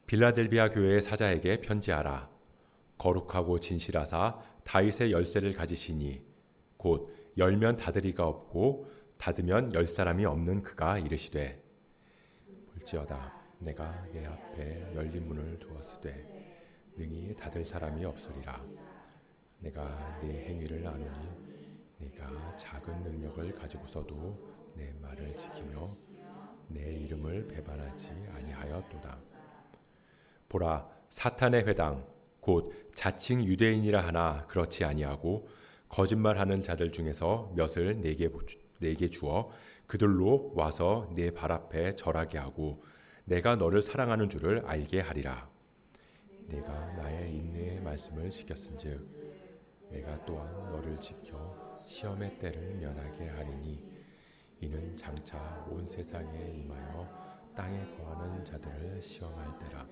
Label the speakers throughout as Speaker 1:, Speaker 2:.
Speaker 1: 빌라델비아 교회의 사자에게 편지하라. 거룩하고 진실하사 다윗의 열쇠를 가지시니 곧 열면 닫으리가 없고 닫으면 열 사람이 없는 그가 이르시되 볼지어다 내가 내 앞에 열린 문을 두었으되 능히 닫을 사람이 없으리라. 내가 네 행위를 아노니 네가 작은 능력을 가지고서도 내 말을 지키며 내 이름을 배반하지 아니하였도다. 보라, 사탄의 회당 곧 자칭 유대인이라 하나 그렇지 아니하고 거짓말하는 자들 중에서 몇을 내게 주어 그들로 와서 내 발 앞에 절하게 하고 내가 너를 사랑하는 줄을 알게 하리라. 내가 나의 인내의 말씀을 지켰은즉 내가 또한 너를 지켜 시험의 때를 면하게 하리니 이는 장차 온 세상에 임하여 땅에 거하는 자들을 시험할 때라.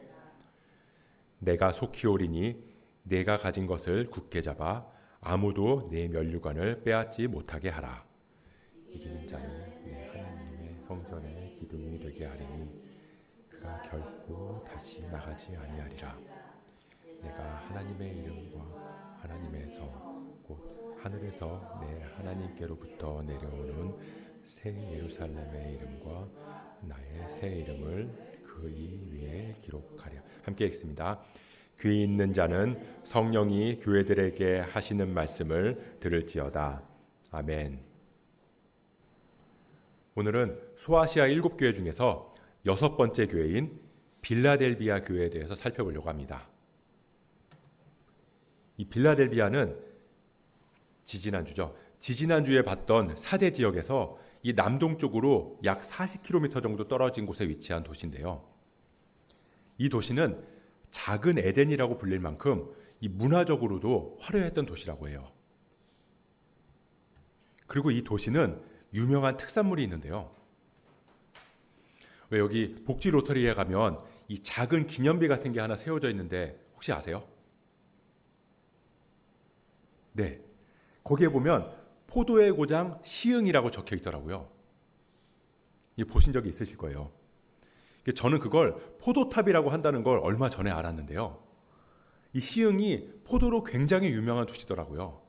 Speaker 1: 내가 속히 오리니 내가 가진 것을 굳게 잡아 아무도 내 면류관을 빼앗지 못하게 하라. 이기는 자는 내 하나님의 성전의 기둥이 되게 하리니 그가 결코 다시 나가지 아니하리라. 내가 하나님의 이름과 하나님의 성 곧 하늘에서 내 하나님께로부터 내려오는 새 예루살렘의 이름과 나의 새 이름을 그 이 위에 기록하랴. 함께 읽습니다. 귀 있는 자는 성령이 교회들에게 하시는 말씀을 들을지어다. 아멘. 오늘은 소아시아 7교회 중에서 6번째 교회인 빌라델비아 교회에 대해서 살펴보려고 합니다. 이 빌라델비아는 지지난주에 봤던 사대 지역에서 이 남동쪽으로 약 40km 정도 떨어진 곳에 위치한 도시인데요. 이 도시는 작은 에덴이라고 불릴 만큼 이 문화적으로도 화려했던 도시라고 해요. 그리고 이 도시는 유명한 특산물이 있는데요. 왜 여기 복지 로터리에 가면 이 작은 기념비 같은 게 하나 세워져 있는데 혹시 아세요? 네. 거기에 보면 포도의 고장 시흥이라고 적혀 있더라고요. 보신 적이 있으실 거예요. 저는 그걸 포도탑이라고 한다는 걸 얼마 전에 알았는데요. 이 시흥이 포도로 굉장히 유명한 도시더라고요.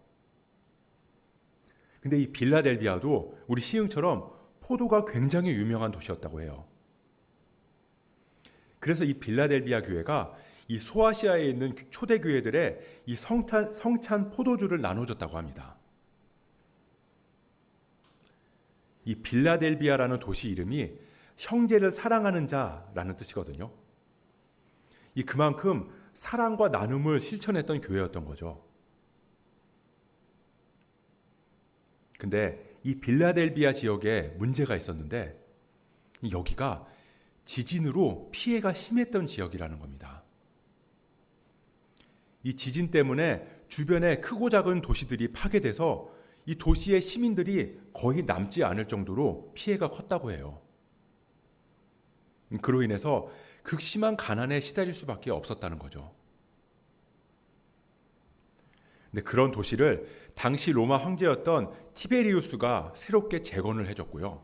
Speaker 1: 근데 이 빌라델비아도 우리 시흥처럼 포도가 굉장히 유명한 도시였다고 해요. 그래서 이 빌라델비아 교회가 이 소아시아에 있는 초대 교회들의 이 성찬 포도주를 나눠줬다고 합니다. 이 빌라델비아라는 도시 이름이 형제를 사랑하는 자라는 뜻이거든요. 이 그만큼 사랑과 나눔을 실천했던 교회였던 거죠. 근데 이 빌라델비아 지역에 문제가 있었는데 여기가 지진으로 피해가 심했던 지역이라는 겁니다. 이 지진 때문에 주변의 크고 작은 도시들이 파괴돼서 이 도시의 시민들이 거의 남지 않을 정도로 피해가 컸다고 해요. 그로 인해서 극심한 가난에 시달릴 수밖에 없었다는 거죠. 근데 그런 도시를 당시 로마 황제였던 티베리우스가 새롭게 재건을 해줬고요.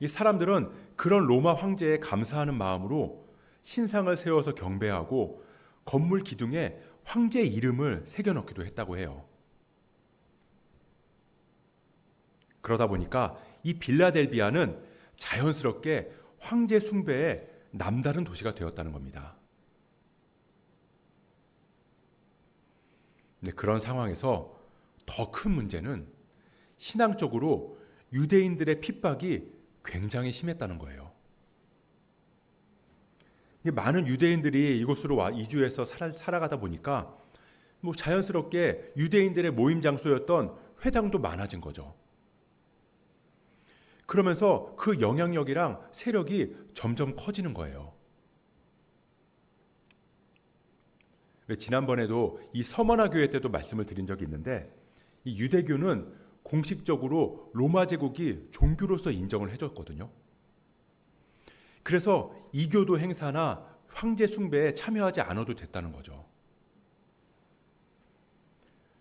Speaker 1: 이 사람들은 그런 로마 황제에 감사하는 마음으로 신상을 세워서 경배하고 건물 기둥에 황제 이름을 새겨넣기도 했다고 해요. 그러다 보니까 이 빌라델비아는 자연스럽게 황제 숭배의 남다른 도시가 되었다는 겁니다. 근데 그런 상황에서 더 큰 문제는 신앙적으로 유대인들의 핍박이 굉장히 심했다는 거예요. 많은 유대인들이 이곳으로 이주해서 살아가다 보니까 자연스럽게 유대인들의 모임 장소였던 회당도 많아진 거죠. 그러면서 그 영향력이랑 세력이 점점 커지는 거예요. 지난번에도 이 서머나 교회 때도 말씀을 드린 적이 있는데 이 유대교는 공식적으로 로마 제국이 종교로서 인정을 해줬거든요. 그래서 이교도 행사나 황제 숭배에 참여하지 않아도 됐다는 거죠.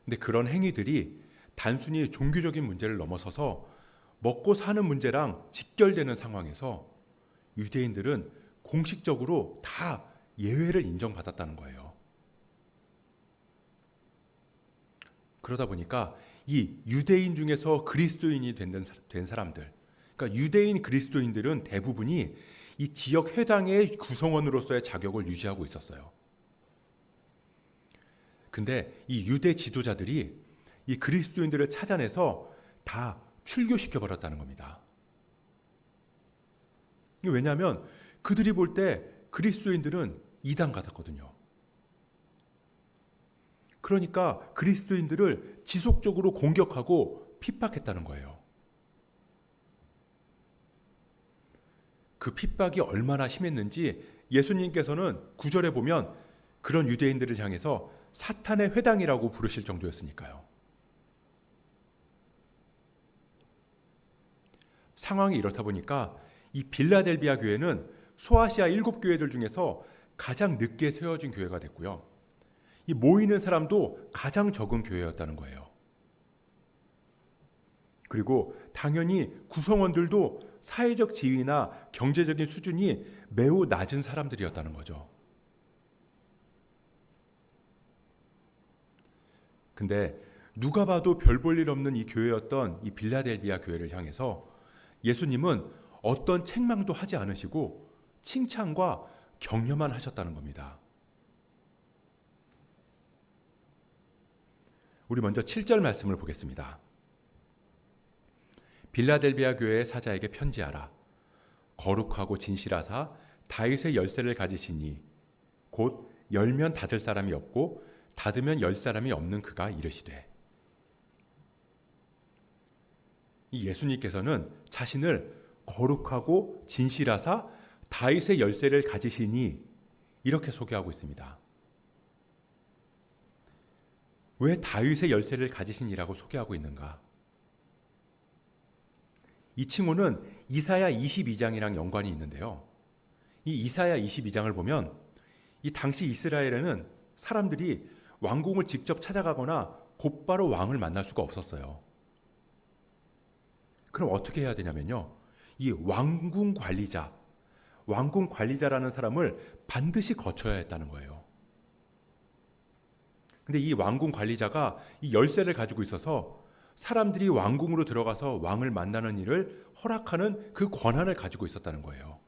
Speaker 1: 근데 그런 행위들이 단순히 종교적인 문제를 넘어서서 먹고 사는 문제랑 직결되는 상황에서 유대인들은 공식적으로 다 예외를 인정받았다는 거예요. 그러다 보니까 이 유대인 중에서 그리스도인이 된 사람들, 그러니까 유대인 그리스도인들은 대부분이 이 지역 회당의 구성원으로서의 자격을 유지하고 있었어요. 근데 이 유대 지도자들이 이 그리스도인들을 찾아내서 다 출교시켜 버렸다는 겁니다. 왜냐하면 그들이 볼 때 그리스도인들은 이단 같았거든요. 그러니까 그리스도인들을 지속적으로 공격하고 핍박했다는 거예요. 그 핍박이 얼마나 심했는지 예수님께서는 9절에 보면 그런 유대인들을 향해서 사탄의 회당이라고 부르실 정도였으니까요. 상황이 이렇다 보니까 이 빌라델비아 교회는 소아시아 7교회들 중에서 가장 늦게 세워진 교회가 됐고요. 이 모이는 사람도 가장 적은 교회였다는 거예요. 그리고 당연히 구성원들도 사회적 지위나 경제적인 수준이 매우 낮은 사람들이었다는 거죠. 근데 누가 봐도 별 볼 일 없는 이 교회였던 이 빌라델비아 교회를 향해서 예수님은 어떤 책망도 하지 않으시고 칭찬과 격려만 하셨다는 겁니다. 우리 먼저 7절 말씀을 보겠습니다. 빌라델비아 교회의 사자에게 편지하라. 거룩하고 진실하사 다윗의 열쇠를 가지시니 곧 열면 닫을 사람이 없고 닫으면 열 사람이 없는 그가 이르시되. 이 예수님께서는 자신을 거룩하고 진실하사 다윗의 열쇠를 가지시니 이렇게 소개하고 있습니다. 왜 다윗의 열쇠를 가지시니라고 소개하고 있는가? 이 칭호는 이사야 22장이랑 연관이 있는데요. 이 이사야 22장을 보면 이 당시 이스라엘에는 사람들이 왕궁을 직접 찾아가거나 곧바로 왕을 만날 수가 없었어요. 그럼 어떻게 해야 되냐면요. 이 왕궁 관리자라는 사람을 반드시 거쳐야 했다는 거예요. 근데 이 왕궁 관리자가 이 열쇠를 가지고 있어서 사람들이 왕궁으로 들어가서 왕을 만나는 일을 허락하는 그 권한을 가지고 있었다는 거예요.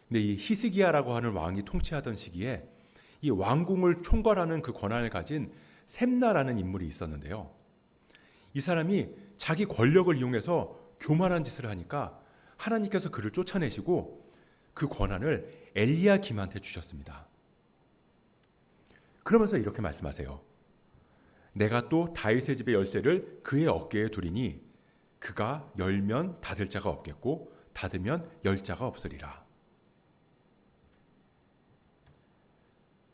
Speaker 1: 근데 이 히스기야라고 하는 왕이 통치하던 시기에 이 왕궁을 총괄하는 그 권한을 가진 셈나라는 인물이 있었는데요. 이 사람이 자기 권력을 이용해서 교만한 짓을 하니까 하나님께서 그를 쫓아내시고 그 권한을 엘리야김한테 주셨습니다. 그러면서 이렇게 말씀하세요. 내가 또 다윗의 집의 열쇠를 그의 어깨에 두리니 그가 열면 닫을 자가 없겠고 닫으면 열 자가 없으리라.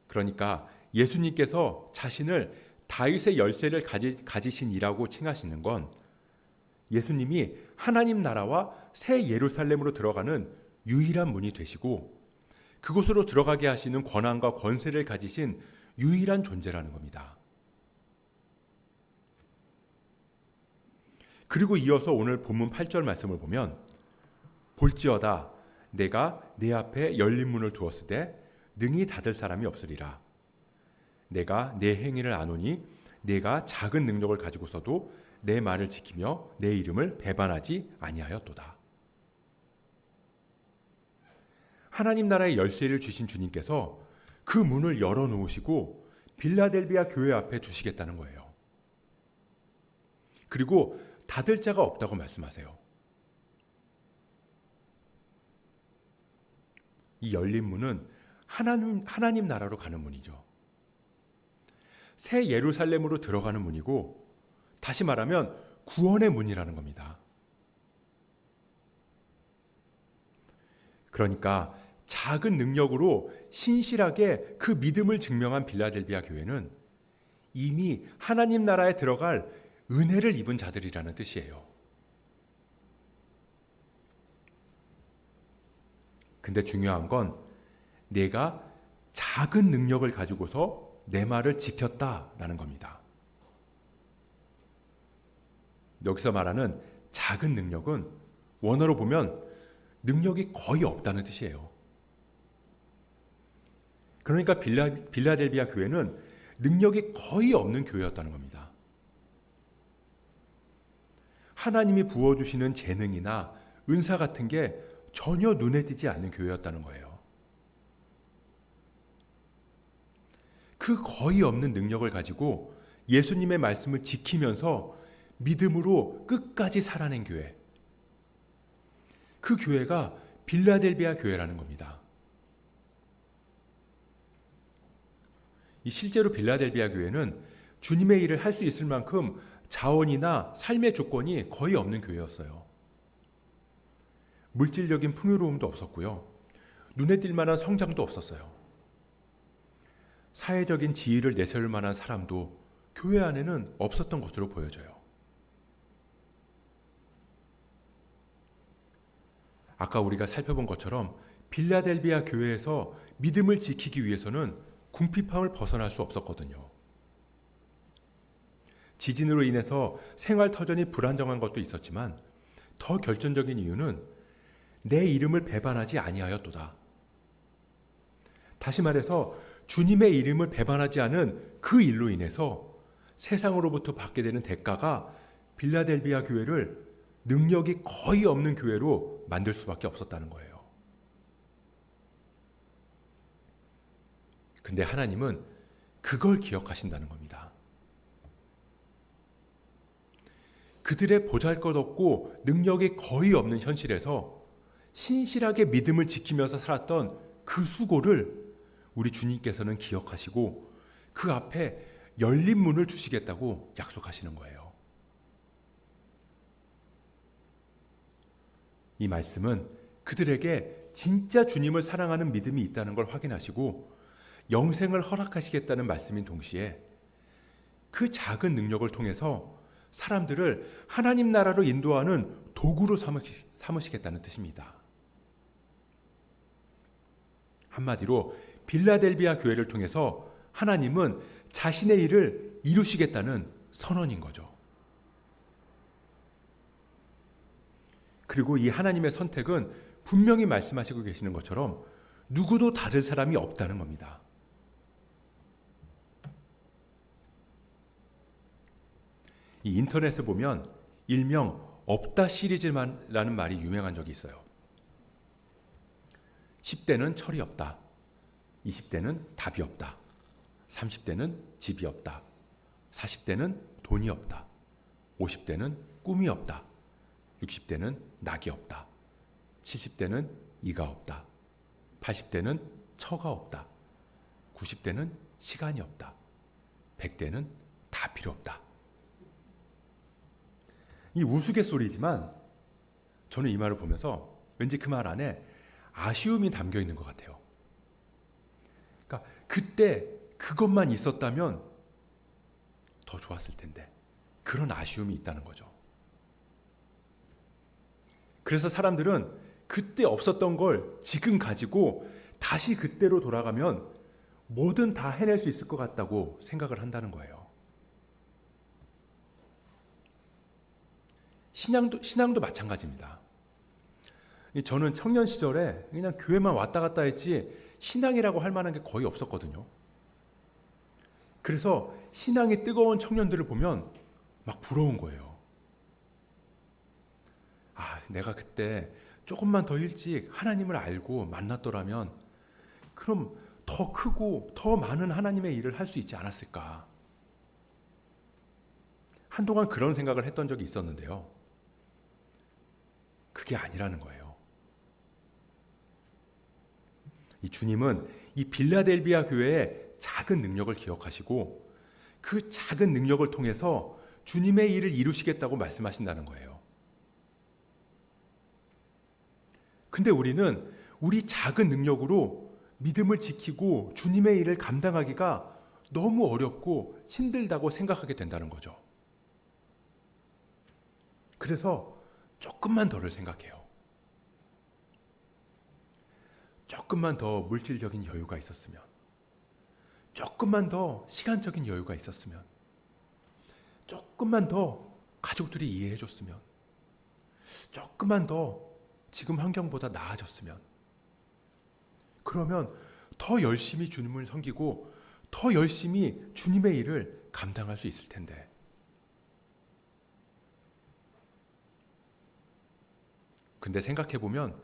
Speaker 1: 그러니까 예수님께서 자신을 다윗의 열쇠를 가지신이라고 칭하시는 건 예수님이 하나님 나라와 새 예루살렘으로 들어가는 유일한 문이 되시고 그곳으로 들어가게 하시는 권한과 권세를 가지신 유일한 존재라는 겁니다. 그리고 이어서 오늘 본문 8절 말씀을 보면 볼지어다 내가 내 앞에 열린 문을 두었으되 능히 닫을 사람이 없으리라. 내가 내 행위를 아노니 내가 작은 능력을 가지고서도 내 말을 지키며 내 이름을 배반하지 아니하였도다. 하나님 나라의 열쇠를 주신 주님께서 그 문을 열어놓으시고 빌라델비아 교회 앞에 두시겠다는 거예요. 그리고 닫을 자가 없다고 말씀하세요. 이 열린 문은 하나님 나라로 가는 문이죠. 새 예루살렘으로 들어가는 문이고 다시 말하면 구원의 문이라는 겁니다. 그러니까 작은 능력으로 신실하게 그 믿음을 증명한 빌라델비아 교회는 이미 하나님 나라에 들어갈 은혜를 입은 자들이라는 뜻이에요. 근데 중요한 건 내가 작은 능력을 가지고서 내 말을 지켰다라는 겁니다. 여기서 말하는 작은 능력은 원어로 보면 능력이 거의 없다는 뜻이에요. 그러니까 빌라델비아 교회는 능력이 거의 없는 교회였다는 겁니다. 하나님이 부어주시는 재능이나 은사 같은 게 전혀 눈에 띄지 않는 교회였다는 거예요. 그 거의 없는 능력을 가지고 예수님의 말씀을 지키면서 믿음으로 끝까지 살아낸 교회. 그 교회가 빌라델비아 교회라는 겁니다. 실제로 빌라델비아 교회는 주님의 일을 할 수 있을 만큼 자원이나 삶의 조건이 거의 없는 교회였어요. 물질적인 풍요로움도 없었고요. 눈에 띌 만한 성장도 없었어요. 사회적인 지위를 내세울 만한 사람도 교회 안에는 없었던 것으로 보여져요. 아까 우리가 살펴본 것처럼 빌라델비아 교회에서 믿음을 지키기 위해서는 궁핍함을 벗어날 수 없었거든요. 지진으로 인해서 생활 터전이 불안정한 것도 있었지만 더 결정적인 이유는 내 이름을 배반하지 아니하였도다. 다시 말해서 주님의 이름을 배반하지 않은 그 일로 인해서 세상으로부터 받게 되는 대가가 빌라델비아 교회를 능력이 거의 없는 교회로 만들 수밖에 없었다는 거예요. 근데 하나님은 그걸 기억하신다는 겁니다. 그들의 보잘것없고 능력이 거의 없는 현실에서 신실하게 믿음을 지키면서 살았던 그 수고를 우리 주님께서는 기억하시고 그 앞에 열린 문을 주시겠다고 약속하시는 거예요. 이 말씀은 그들에게 진짜 주님을 사랑하는 믿음이 있다는 걸 확인하시고 영생을 허락하시겠다는 말씀인 동시에 그 작은 능력을 통해서 사람들을 하나님 나라로 인도하는 도구로 삼으시겠다는 뜻입니다. 한마디로 빌라델비아 교회를 통해서 하나님은 자신의 일을 이루시겠다는 선언인 거죠. 그리고 이 하나님의 선택은 분명히 말씀하시고 계시는 것처럼 누구도 다를 사람이 없다는 겁니다. 이 인터넷에 보면 일명 없다 시리즈라는 말이 유명한 적이 있어요. 10대는 철이 없다. 20대는 답이 없다. 30대는 집이 없다. 40대는 돈이 없다. 50대는 꿈이 없다. 60대는 낙이 없다. 70대는 이가 없다. 80대는 처가 없다. 90대는 시간이 없다. 100대는 다 필요 없다. 이 우스갯소리지만 저는 이 말을 보면서 왠지 그 말 안에 아쉬움이 담겨 있는 것 같아요. 그러니까 그때 그것만 있었다면 더 좋았을 텐데 그런 아쉬움이 있다는 거죠. 그래서 사람들은 그때 없었던 걸 지금 가지고 다시 그때로 돌아가면 뭐든 다 해낼 수 있을 것 같다고 생각을 한다는 거예요. 신앙도 마찬가지입니다. 저는 청년 시절에 그냥 교회만 왔다 갔다 했지 신앙이라고 할 만한 게 거의 없었거든요. 그래서 신앙이 뜨거운 청년들을 보면 막 부러운 거예요. 아, 내가 그때 조금만 더 일찍 하나님을 알고 만났더라면 그럼 더 크고 더 많은 하나님의 일을 할 수 있지 않았을까. 한동안 그런 생각을 했던 적이 있었는데요. 그게 아니라는 거예요. 이 주님은 이 빌라델비아 교회의 작은 능력을 기억하시고 그 작은 능력을 통해서 주님의 일을 이루시겠다고 말씀하신다는 거예요. 근데 우리는 우리 작은 능력으로 믿음을 지키고 주님의 일을 감당하기가 너무 어렵고 힘들다고 생각하게 된다는 거죠. 그래서 조금만 더를 생각해요. 조금만 더 물질적인 여유가 있었으면, 조금만 더 시간적인 여유가 있었으면, 조금만 더 가족들이 이해해 줬으면, 조금만 더 지금 환경보다 나아졌으면, 그러면 더 열심히 주님을 섬기고 더 열심히 주님의 일을 감당할 수 있을 텐데. 근데 생각해보면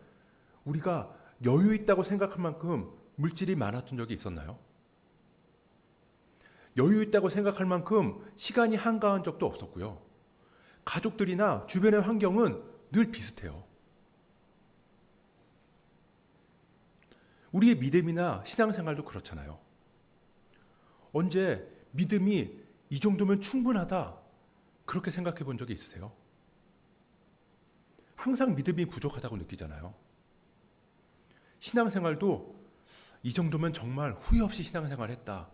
Speaker 1: 우리가 여유 있다고 생각할 만큼 물질이 많았던 적이 있었나요? 여유 있다고 생각할 만큼 시간이 한가한 적도 없었고요. 가족들이나 주변의 환경은 늘 비슷해요. 우리의 믿음이나 신앙생활도 그렇잖아요. 언제 믿음이 이 정도면 충분하다 그렇게 생각해 본 적이 있으세요? 항상 믿음이 부족하다고 느끼잖아요. 신앙생활도 이 정도면 정말 후회 없이 신앙생활 했다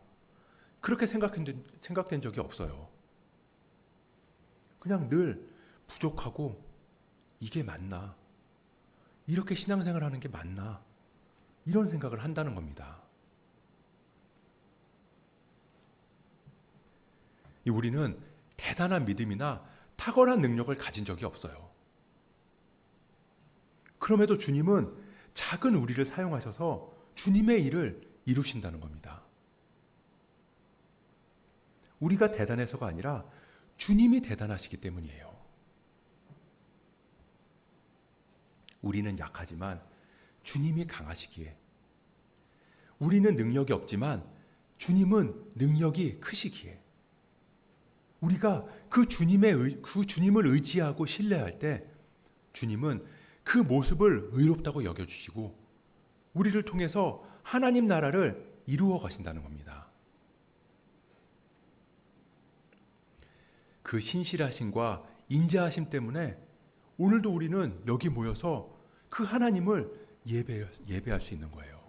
Speaker 1: 그렇게 생각된 적이 없어요. 그냥 늘 부족하고 이게 맞나? 이렇게 신앙생활 하는 게 맞나? 이런 생각을 한다는 겁니다. 우리는 대단한 믿음이나 탁월한 능력을 가진 적이 없어요. 그럼에도 주님은 작은 우리를 사용하셔서 주님의 일을 이루신다는 겁니다. 우리가 대단해서가 아니라 주님이 대단하시기 때문이에요. 우리는 약하지만 주님이 강하시기에, 우리는 능력이 없지만 주님은 능력이 크시기에, 우리가 그 주님을 의지하고 신뢰할 때 주님은 그 모습을 의롭다고 여겨주시고 우리를 통해서 하나님 나라를 이루어 가신다는 겁니다. 그 신실하심과 인자하심 때문에 오늘도 우리는 여기 모여서 그 하나님을 예배할 수 있는 거예요.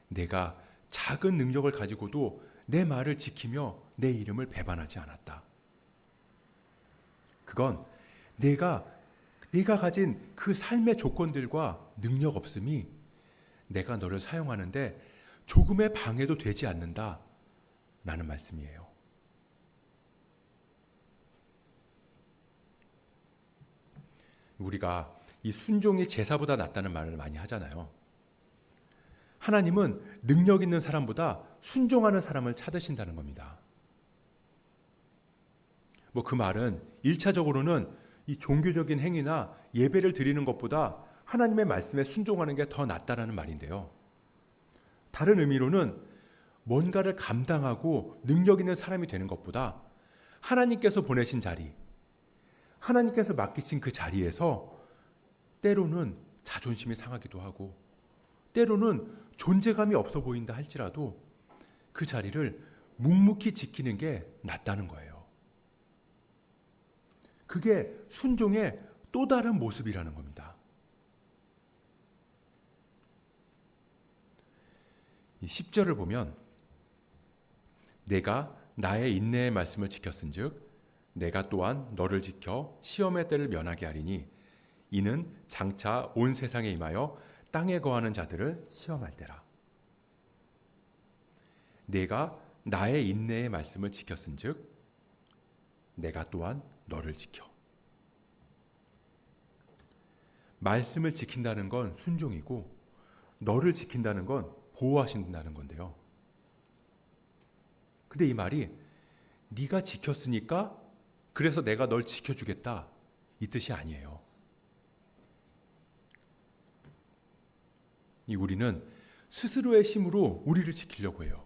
Speaker 1: 내가 작은 능력을 가지고도 내 말을 지키며 내 이름을 배반하지 않았다. 그건 내가 가진 그 삶의 조건들과 능력 없음이 내가 너를 사용하는데 조금의 방해도 되지 않는다 라는 말씀이에요. 우리가 이 순종이 제사보다 낫다는 말을 많이 하잖아요. 하나님은 능력 있는 사람보다 순종하는 사람을 찾으신다는 겁니다. 그 말은 1차적으로는 이 종교적인 행위나 예배를 드리는 것보다 하나님의 말씀에 순종하는 게 더 낫다라는 말인데요. 다른 의미로는 뭔가를 감당하고 능력 있는 사람이 되는 것보다 하나님께서 보내신 자리, 하나님께서 맡기신 그 자리에서 때로는 자존심이 상하기도 하고 때로는 존재감이 없어 보인다 할지라도 그 자리를 묵묵히 지키는 게 낫다는 거예요. 그게 순종의 또 다른 모습이라는 겁니다. 이 10절을 보면 내가 나의 인내의 말씀을 지켰은즉 내가 또한 너를 지켜 시험의 때를 면하게 하리니 이는 장차 온 세상에 임하여 땅에 거하는 자들을 시험할 때라. 내가 나의 인내의 말씀을 지켰은즉 내가 또한 너를 지켜. 말씀을 지킨다는 건 순종이고 너를 지킨다는 건 보호하신다는 건데요. 근데 이 말이 네가 지켰으니까 그래서 내가 널 지켜주겠다 이 뜻이 아니에요. 우리는 스스로의 힘으로 우리를 지키려고 해요.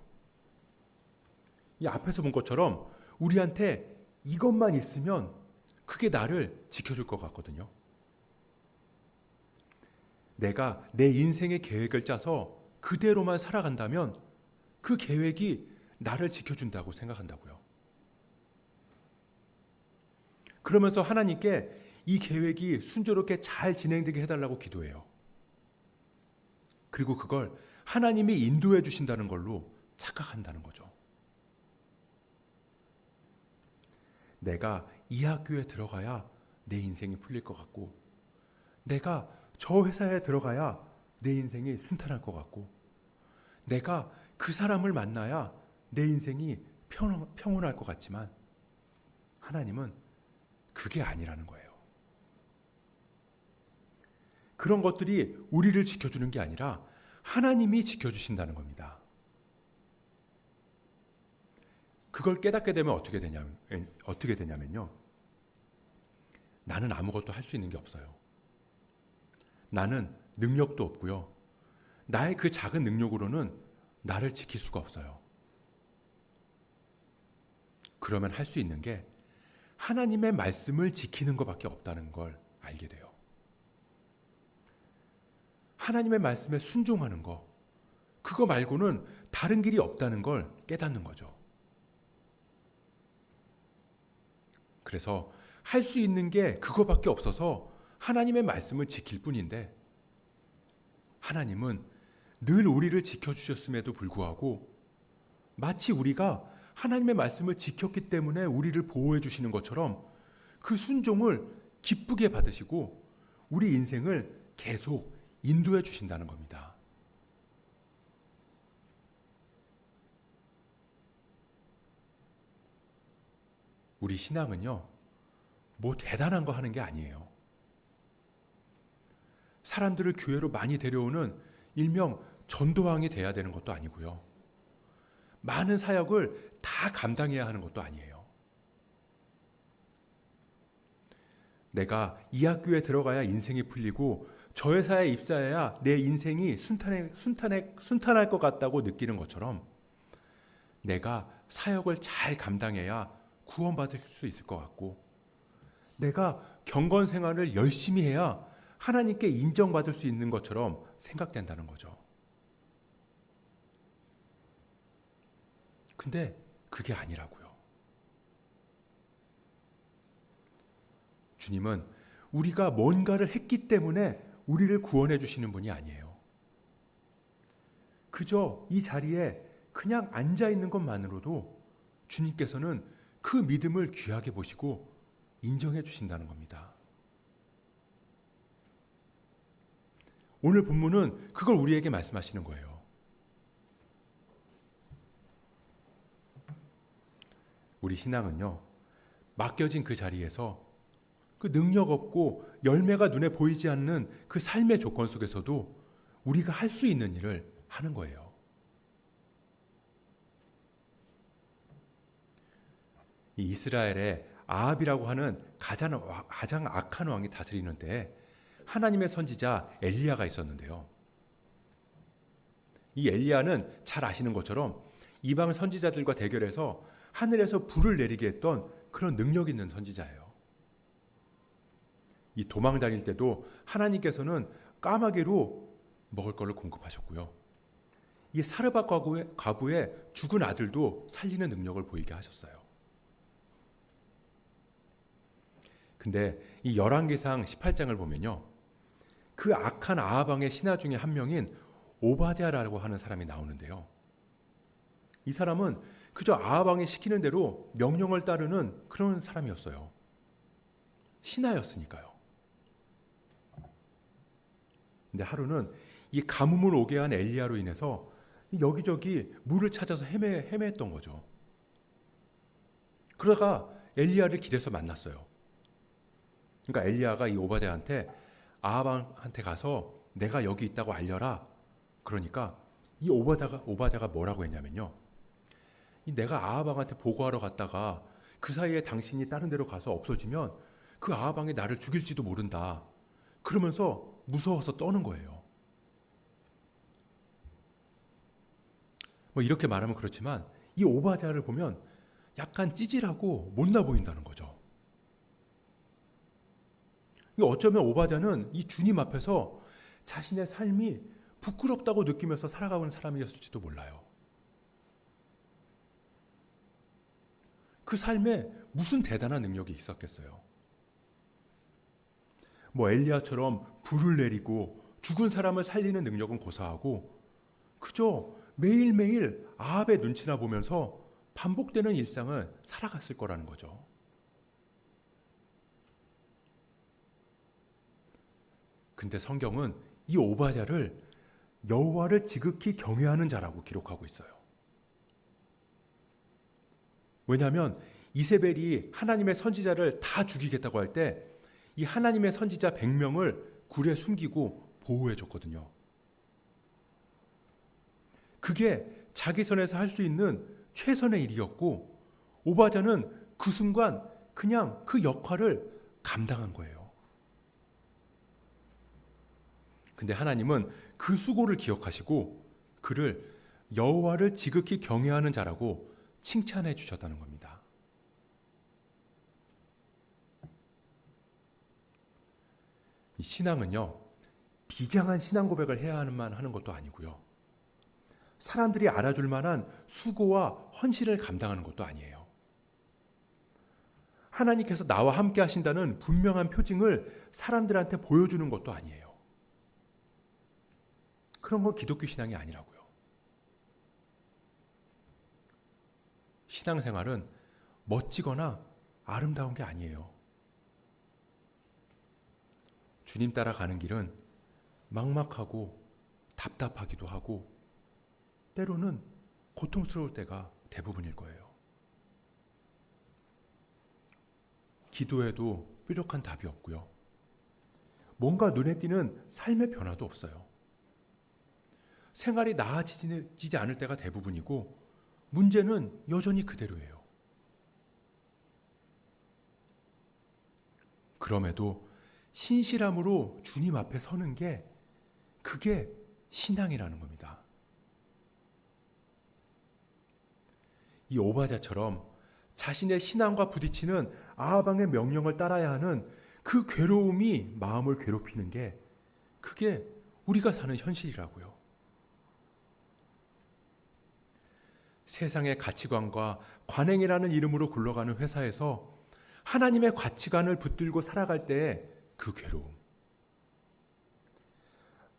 Speaker 1: 이 앞에서 본 것처럼 우리한테 이것만 있으면 그게 나를 지켜줄 것 같거든요. 내가 내 인생의 계획을 짜서 그대로만 살아간다면 그 계획이 나를 지켜준다고 생각한다고요. 그러면서 하나님께 이 계획이 순조롭게 잘 진행되게 해달라고 기도해요. 그리고 그걸 하나님이 인도해 주신다는 걸로 착각한다는 거죠. 내가 이 학교에 들어가야 내 인생이 풀릴 것 같고 내가 저 회사에 들어가야 내 인생이 순탄할 것 같고 내가 그 사람을 만나야 내 인생이 평온할 것 같지만 하나님은 그게 아니라는 거예요. 그런 것들이 우리를 지켜주는 게 아니라 하나님이 지켜주신다는 겁니다. 그걸 깨닫게 되면 어떻게 되냐면요. 나는 아무것도 할 수 있는 게 없어요. 나는 능력도 없고요. 나의 그 작은 능력으로는 나를 지킬 수가 없어요. 그러면 할 수 있는 게 하나님의 말씀을 지키는 것밖에 없다는 걸 알게 돼요. 하나님의 말씀에 순종하는 거, 그거 말고는 다른 길이 없다는 걸 깨닫는 거죠. 그래서 할 수 있는 게 그거밖에 없어서 하나님의 말씀을 지킬 뿐인데, 하나님은 늘 우리를 지켜주셨음에도 불구하고 마치 우리가 하나님의 말씀을 지켰기 때문에 우리를 보호해 주시는 것처럼 그 순종을 기쁘게 받으시고 우리 인생을 계속 인도해 주신다는 겁니다. 우리 신앙은요, 뭐 대단한 거 하는 게 아니에요. 사람들을 교회로 많이 데려오는 일명 전도왕이 돼야 되는 것도 아니고요. 많은 사역을 다 감당해야 하는 것도 아니에요. 내가 이 학교에 들어가야 인생이 풀리고 저 회사에 입사해야 내 인생이 순탄할 것 같다고 느끼는 것처럼 내가 사역을 잘 감당해야 구원받을 수 있을 것 같고, 내가 경건 생활을 열심히 해야 하나님께 인정받을 수 있는 것처럼 생각된다는 거죠. 근데 그게 아니라고요. 주님은 우리가 뭔가를 했기 때문에 우리를 구원해 주시는 분이 아니에요. 그저 이 자리에 그냥 앉아 있는 것만으로도 주님께서는 그 믿음을 귀하게 보시고 인정해 주신다는 겁니다. 오늘 본문은 그걸 우리에게 말씀하시는 거예요. 우리 신앙은요, 맡겨진 그 자리에서 그 능력 없고 열매가 눈에 보이지 않는 그 삶의 조건 속에서도 우리가 할 수 있는 일을 하는 거예요. 이 이스라엘에 아합이라고 하는 가장 악한 왕이 다스리는 때에 하나님의 선지자 엘리야가 있었는데요. 이 엘리야는 잘 아시는 것처럼 이방 선지자들과 대결해서 하늘에서 불을 내리게 했던 그런 능력 있는 선지자예요. 이 도망 다닐 때도 하나님께서는 까마귀로 먹을 것을 공급하셨고요. 이 사르밧 과부의 죽은 아들도 살리는 능력을 보이게 하셨어요. 근데 이 열왕기상 18장을 보면요, 그 악한 아합 왕의 신하 중에 한 명인 오바댜라고 하는 사람이 나오는데요. 이 사람은 그저 아합 왕이 시키는 대로 명령을 따르는 그런 사람이었어요. 신하였으니까요. 근데 하루는 이 가뭄을 오게 한 엘리야로 인해서 여기저기 물을 찾아서 헤매했던 거죠. 그러다가 엘리야를 길에서 만났어요. 그러니까 엘리야가 이 오바댜한테 아합 왕한테 가서 내가 여기 있다고 알려라. 그러니까 이 오바댜가 뭐라고 했냐면요, 내가 아합 왕한테 보고하러 갔다가 그 사이에 당신이 다른 데로 가서 없어지면 그 아합 왕이 나를 죽일지도 모른다. 그러면서 무서워서 떠는 거예요. 뭐 이렇게 말하면 그렇지만 이 오바댜를 보면 약간 찌질하고 못나 보인다는 거죠. 어쩌면 오바댜는 이 주님 앞에서 자신의 삶이 부끄럽다고 느끼면서 살아가는 사람이었을지도 몰라요. 그 삶에 무슨 대단한 능력이 있었겠어요. 뭐 엘리야처럼 불을 내리고 죽은 사람을 살리는 능력은 고사하고 그저 매일매일 아합의 눈치나 보면서 반복되는 일상을 살아갔을 거라는 거죠. 근데 성경은 이 오바댜를 여호와를 지극히 경외하는 자라고 기록하고 있어요. 왜냐하면 이세벨이 하나님의 선지자를 다 죽이겠다고 할 때 이 하나님의 선지자 100명을 굴에 숨기고 보호해줬거든요. 그게 자기 선에서 할 수 있는 최선의 일이었고 오바자는 그 순간 그냥 그 역할을 감당한 거예요. 근데 하나님은 그 수고를 기억하시고 그를 여호와를 지극히 경외하는 자라고 칭찬해 주셨다는 겁니다. 이 신앙은요, 비장한 신앙 고백을 해야만 하는 것도 아니고요. 사람들이 알아줄 만한 수고와 헌신을 감당하는 것도 아니에요. 하나님께서 나와 함께 하신다는 분명한 표징을 사람들한테 보여주는 것도 아니에요. 그런 건 기독교 신앙이 아니라고요. 신앙생활은 멋지거나 아름다운 게 아니에요. 주님 따라가는 길은 막막하고 답답하기도 하고 때로는 고통스러울 때가 대부분일 거예요. 기도해도 뾰족한 답이 없고요. 뭔가 눈에 띄는 삶의 변화도 없어요. 생활이 나아지지 않을 때가 대부분이고 문제는 여전히 그대로예요. 그럼에도 신실함으로 주님 앞에 서는 게 그게 신앙이라는 겁니다. 이 오바자처럼 자신의 신앙과 부딪히는 아하방의 명령을 따라야 하는 그 괴로움이 마음을 괴롭히는 게 그게 우리가 사는 현실이라고요. 세상의 가치관과 관행이라는 이름으로 굴러가는 회사에서 하나님의 가치관을 붙들고 살아갈 때의 그 괴로움.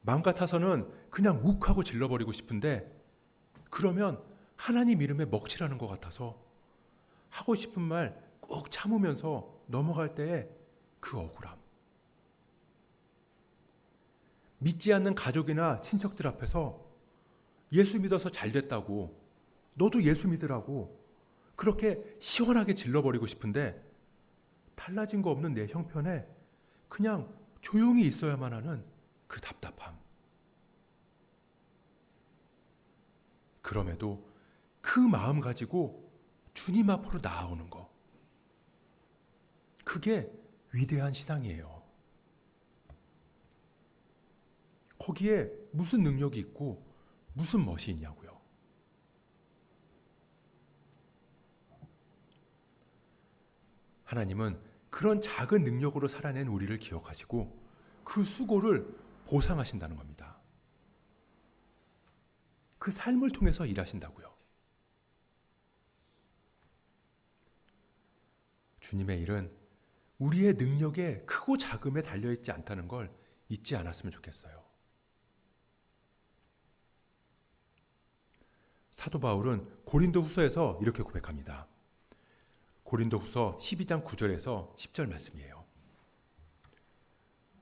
Speaker 1: 마음 같아서는 그냥 욱하고 질러버리고 싶은데 그러면 하나님 이름에 먹칠하는 것 같아서 하고 싶은 말 꼭 참으면서 넘어갈 때의 그 억울함. 믿지 않는 가족이나 친척들 앞에서 예수 믿어서 잘 됐다고 너도 예수 믿으라고 그렇게 시원하게 질러버리고 싶은데 달라진 거 없는 내 형편에 그냥 조용히 있어야만 하는 그 답답함. 그럼에도 그 마음 가지고 주님 앞으로 나아오는 거. 그게 위대한 신앙이에요. 거기에 무슨 능력이 있고 무슨 멋이 있냐고요. 하나님은 그런 작은 능력으로 살아낸 우리를 기억하시고 그 수고를 보상하신다는 겁니다. 그 삶을 통해서 일하신다고요. 주님의 일은 우리의 능력에 크고 작음에 달려있지 않다는 걸 잊지 않았으면 좋겠어요. 사도 바울은 고린도 후서에서 이렇게 고백합니다. 고린도 후서 12장 9절에서 10절 말씀이에요.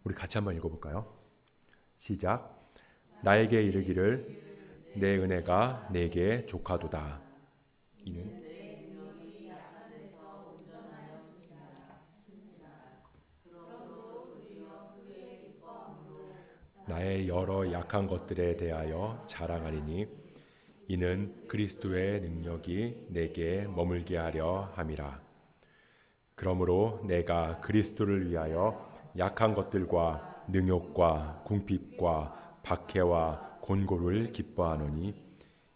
Speaker 1: 우리 같이 한번 읽어볼까요? 시작. 나에게 이르기를 내 은혜가 내게 족하도다. 이는 나의 여러 약한 것들에 대하여 자랑하리니 이는 그리스도의 능력이 내게 머물게 하려 함이라. 그러므로 내가 그리스도를 위하여 약한 것들과 능욕과 궁핍과 박해와 곤고를 기뻐하노니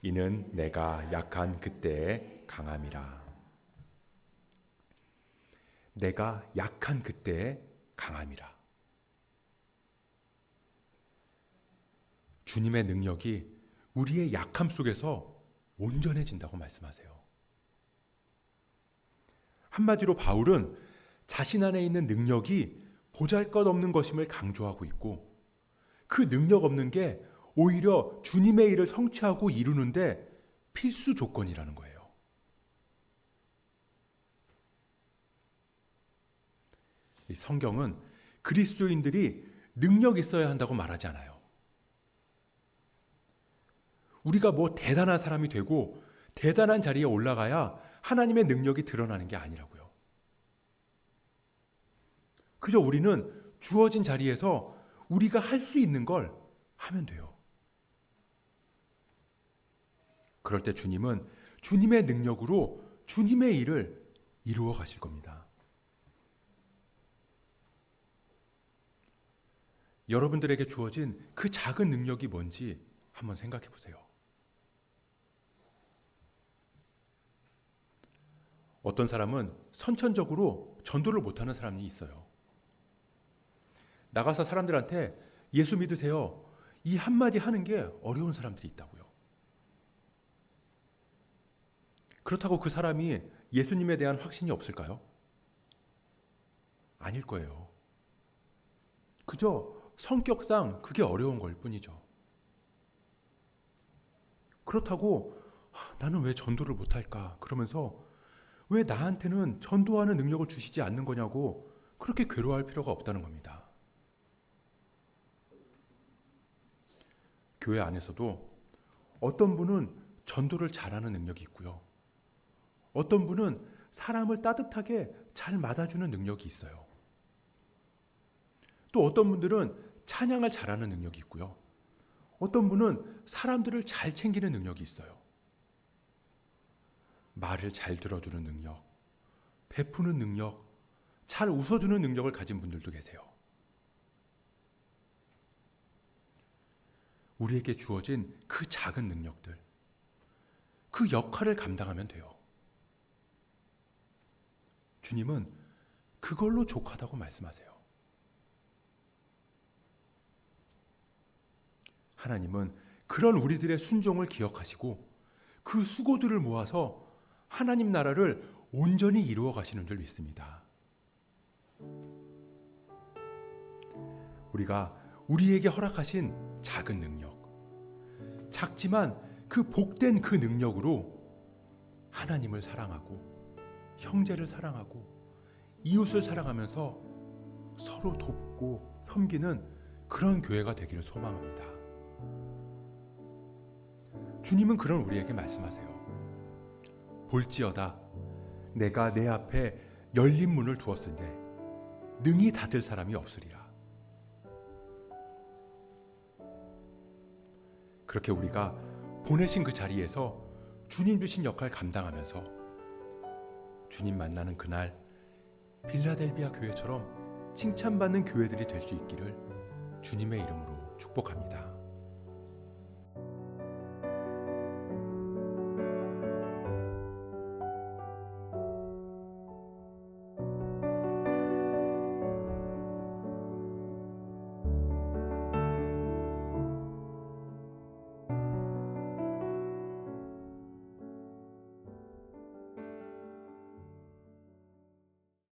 Speaker 1: 이는 내가 약한 그때에 강함이라. 내가 약한 그때에 강함이라. 주님의 능력이 우리의 약함 속에서 온전해진다고 말씀하세요. 한마디로 바울은 자신 안에 있는 능력이 보잘것없는 것임을 강조하고 있고 그 능력 없는 게 오히려 주님의 일을 성취하고 이루는데 필수 조건이라는 거예요. 이 성경은 그리스도인들이 능력 있어야 한다고 말하지 않아요. 우리가 뭐 대단한 사람이 되고 대단한 자리에 올라가야 하나님의 능력이 드러나는 게 아니라고요. 그저 우리는 주어진 자리에서 우리가 할 수 있는 걸 하면 돼요. 그럴 때 주님은 주님의 능력으로 주님의 일을 이루어 가실 겁니다. 여러분들에게 주어진 그 작은 능력이 뭔지 한번 생각해 보세요. 어떤 사람은 선천적으로 전도를 못하는 사람이 있어요. 나가서 사람들한테 예수 믿으세요. 이 한마디 하는 게 어려운 사람들이 있다고요. 그렇다고 그 사람이 예수님에 대한 확신이 없을까요? 아닐 거예요. 그저 성격상 그게 어려운 걸 뿐이죠. 그렇다고 나는 왜 전도를 못할까? 그러면서 왜 나한테는 전도하는 능력을 주시지 않는 거냐고 그렇게 괴로워할 필요가 없다는 겁니다. 교회 안에서도 어떤 분은 전도를 잘하는 능력이 있고요. 어떤 분은 사람을 따뜻하게 잘 맞아주는 능력이 있어요. 또 어떤 분들은 찬양을 잘하는 능력이 있고요. 어떤 분은 사람들을 잘 챙기는 능력이 있어요. 말을 잘 들어주는 능력, 베푸는 능력, 잘 웃어주는 능력을 가진 분들도 계세요. 우리에게 주어진 그 작은 능력들, 그 역할을 감당하면 돼요. 주님은 그걸로 족하다고 말씀하세요. 하나님은 그런 우리들의 순종을 기억하시고 그 수고들을 모아서 하나님 나라를 온전히 이루어 가시는 줄 믿습니다. 우리가 우리에게 허락하신 작은 능력, 작지만 그 복된 그 능력으로 하나님을 사랑하고 형제를 사랑하고 이웃을 사랑하면서 서로 돕고 섬기는 그런 교회가 되기를 소망합니다. 주님은 그런 우리에게 말씀하세요. 볼지어다 내가 내 앞에 열린 문을 두었으니 능히 닫을 사람이 없으리라. 그렇게 우리가 보내신 그 자리에서 주님 주신 역할 감당하면서 주님 만나는 그날 빌라델비아 교회처럼 칭찬받는 교회들이 될 수 있기를 주님의 이름으로 축복합니다.